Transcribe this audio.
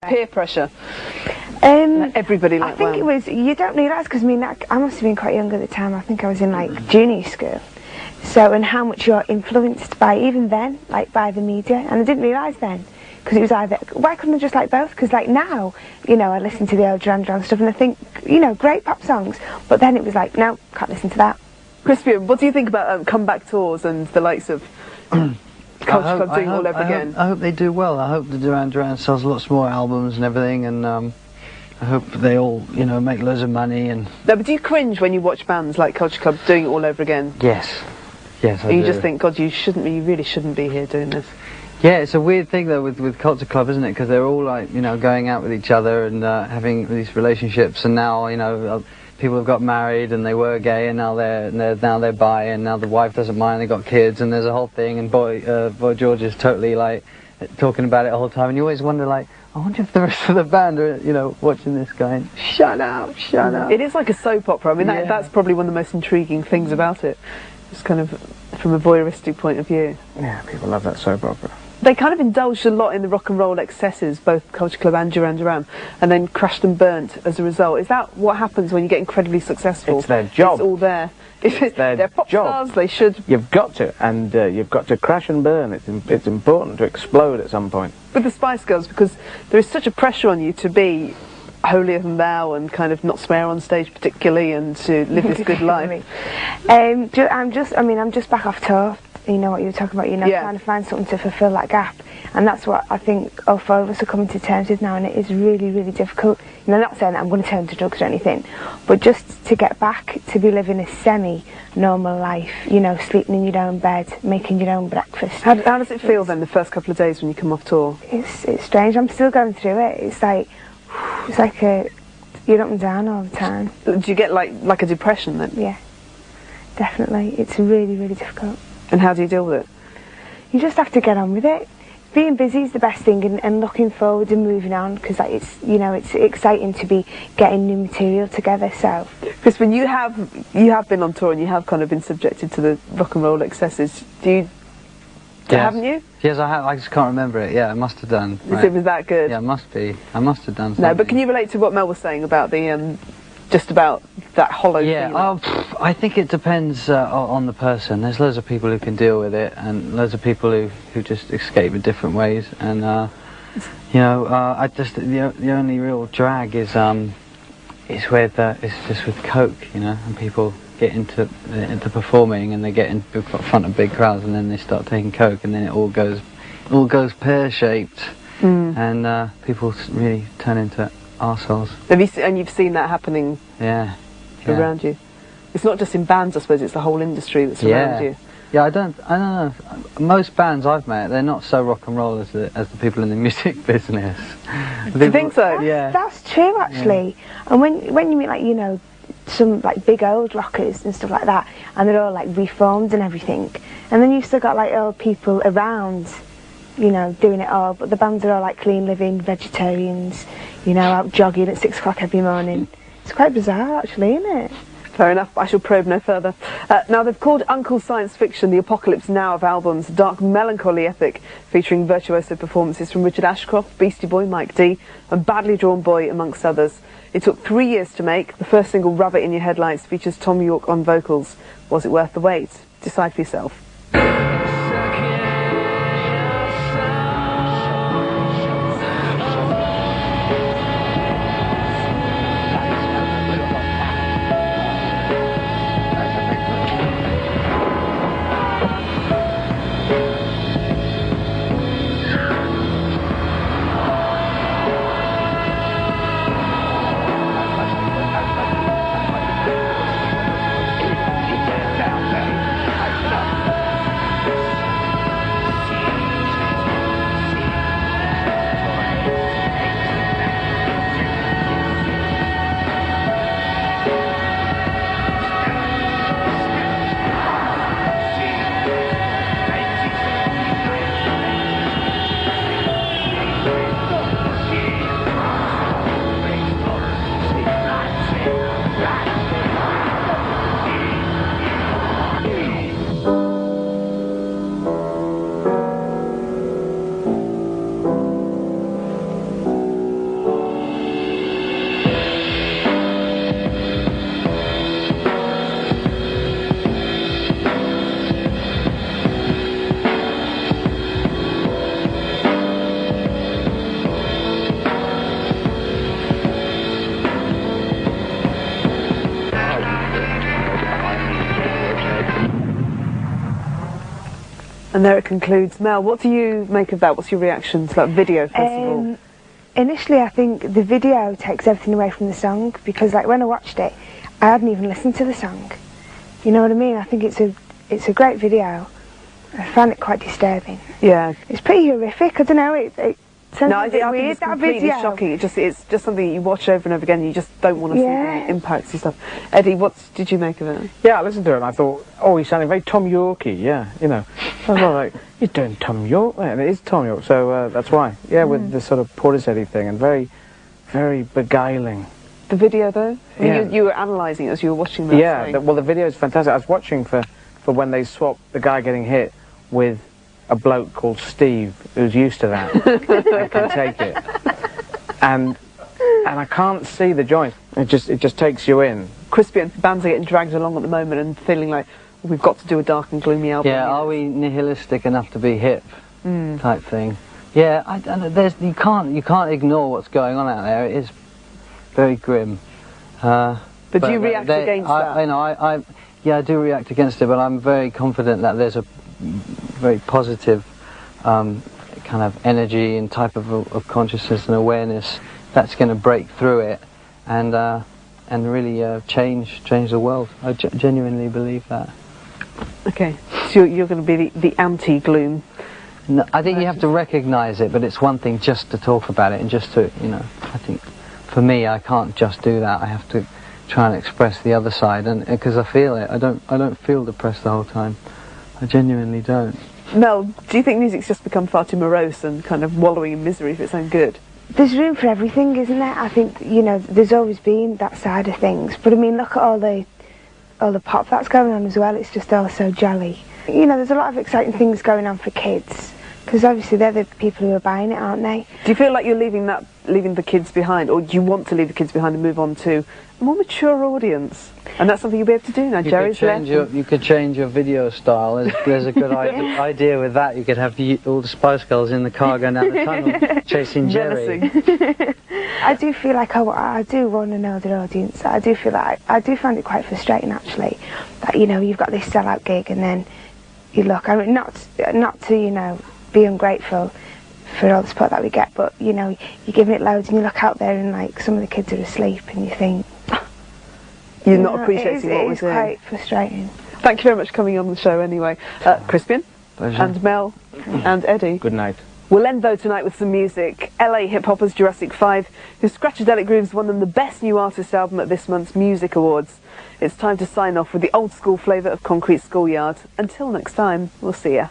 Peer pressure. Everybody like I think it was, you don't realise, because I mean, I must have been quite young at the time. I think I was in like junior school. So, and how much you're influenced by, even then, like by the media. And I didn't realise then, because it was either, why couldn't I just like both? Because like now, you know, I listen to the old Duran Duran stuff and I think, you know, great pop songs. But then it was like, no, can't listen to that. Crispian, what do you think about comeback tours and the likes of Culture Club doing all over again? I hope they do well. I hope the Duran Duran sells lots more albums and everything, and I hope they all, you know, make loads of money. And no, but do you cringe when you watch bands like Culture Club doing it all over again? Yes, yes, I do. You just think, God, you really shouldn't be here doing this. Yeah, it's a weird thing though with Culture Club, isn't it? Because they're all like, you know, going out with each other and having these relationships, and now, you know, people have got married and they were gay, and now they're bi, and now the wife doesn't mind, they got kids, and there's a whole thing, and Boy George is totally like talking about it the whole time, and you always wonder, like, I wonder if the rest of the band are, you know, watching this going, shut up, shut up. It is like a soap opera. I mean, that's probably one of the most intriguing things about it. Just kind of from a voyeuristic point of view. Yeah, people love that soap opera. They kind of indulged a lot in the rock and roll excesses, both Culture Club and Duran Duran, and then crashed and burnt as a result. Is that what happens when you get incredibly successful? It's their job. It's all there. It's their they're pop job. stars, they should. You've got to, and you've got to crash and burn. It's important to explode at some point. With the Spice Girls, because there is such a pressure on you to be holier than thou and kind of not swear on stage particularly, and to live this good life. I'm just back off tour. You know what you were talking about, you know, trying to find something to fulfil that gap, and that's what I think all four of us are coming to terms with now, and it is really, really difficult. You know, I'm not saying that I'm going to turn to drugs or anything, but just to get back to be living a semi-normal life, you know, sleeping in your own bed, making your own breakfast. How does it feel then, the first couple of days when you come off tour? It's strange. I'm still going through it. It's like you're up and down all the time. Do you get like a depression then? Yeah, definitely. It's really, really difficult. And how do you deal with it? You just have to get on with it. Being busy is the best thing, and looking forward and moving on, because like, it's, you know, it's exciting to be getting new material together. So, because when you have been on tour and you have kind of been subjected to the rock and roll excesses, haven't you? Yes, I have. I just can't remember it. Yeah, I must have done. Right. It was that good. Yeah, it must be. I must have done something. No, but can you relate to what Mel was saying about the just about that hollow feeling? I think it depends on the person. There's loads of people who can deal with it, and loads of people who just escape in different ways. And you know, I just the only real drag is just with coke, you know, and people get into performing and they get in front of big crowds, and then they start taking coke, and then it all goes pear-shaped, and people really turn into arseholes. You've seen that happening around you? It's not just in bands, I suppose, it's the whole industry that's around you. Yeah, I don't know. Most bands I've met, they're not so rock and roll as the people in the music business. Do you think so? Yeah. That's true, actually. Yeah. And when you meet, like, you know, some like big old rockers and stuff like that, and they're all like reformed and everything, and then you've still got like old people around, you know, doing it all, but the bands are all like clean living vegetarians, you know, out jogging at 6 o'clock every morning. It's quite bizarre, actually, isn't it? Fair enough, I shall probe no further. Now, they've called Uncle Science Fiction the Apocalypse Now of albums, dark melancholy epic featuring virtuoso performances from Richard Ashcroft, Beastie Boy, Mike D, and Badly Drawn Boy, amongst others. It took 3 years to make. The first single, Rabbit in Your Headlights, features Tom York on vocals. Was it worth the wait? Decide for yourself. And there it concludes. Mel, what do you make of that? What's your reaction to that video, first of all? Initially, I think the video takes everything away from the song, because like when I watched it, I hadn't even listened to the song. You know what I mean? I think it's a great video. I found it quite disturbing. Yeah. It's pretty horrific. I don't know. It sounds I think weird, it's completely shocking. It's just something you watch over and over again and you just don't want to see the impacts and stuff. Eddie, what did you make of it? Yeah, I listened to it and I thought, oh, he's sounding very Tom Yorke-y, yeah, you know. I was like, you're doing Tom Yorke there, and it is Tom Yorke, so that's why. Yeah, with this sort of Portishead thing, and very, very beguiling. The video, though? I mean, you were analysing it as you were watching that. Yeah, well, the video is fantastic. I was watching for when they swapped the guy getting hit with a bloke called Steve, who's used to that and can take it. And I can't see the joint. It just takes you in. Crispian, bands are getting dragged along at the moment and feeling like we've got to do a dark and gloomy album. Yeah, are we nihilistic enough to be hip? Type thing. Yeah, you can't ignore what's going on out there. It is very grim. But do you react against that? I do react against it, but I'm very confident that there's a very positive kind of energy and type of consciousness and awareness that's going to break through it and really change the world. I genuinely believe that. Okay, so you're going to be the anti-gloom. No, I think you have to recognise it, but it's one thing just to talk about it and just to, I think for me I can't just do that. I have to try and express the other side, and because I feel it. I don't feel depressed the whole time. I genuinely don't. Mel, do you think music's just become far too morose and kind of wallowing in misery for its own good? There's room for everything, isn't there? I think, there's always been that side of things. But I mean, look at all the pop that's going on as well. It's just all so jolly. There's a lot of exciting things going on for kids, because obviously they're the people who are buying it, aren't they? Do you feel like you're leaving the kids behind, or do you want to leave the kids behind and move on to a more mature audience? And that's something you'll be able to do now. Jerry's left. You could change your video style. There's a good idea with that. You could have all the Spice Girls in the car going down the tunnel chasing Jerry. I do feel like I do want to know the audience. I do feel like I do find it quite frustrating actually, that you've got this sellout gig and then you look. I mean, not to be ungrateful for all the support that we get, but you're giving it loads and you look out there and like some of the kids are asleep and you think you're not appreciating what we're doing. It is quite frustrating. Thank you very much for coming on the show anyway. Crispian and Mel and Eddie. Good night. We'll end though tonight with some music. LA hip-hoppers Jurassic 5, whose Scratchadelic Grooves won them the Best New Artist album at this month's Music Awards. It's time to sign off with the old school flavour of Concrete Schoolyard. Until next time, we'll see ya.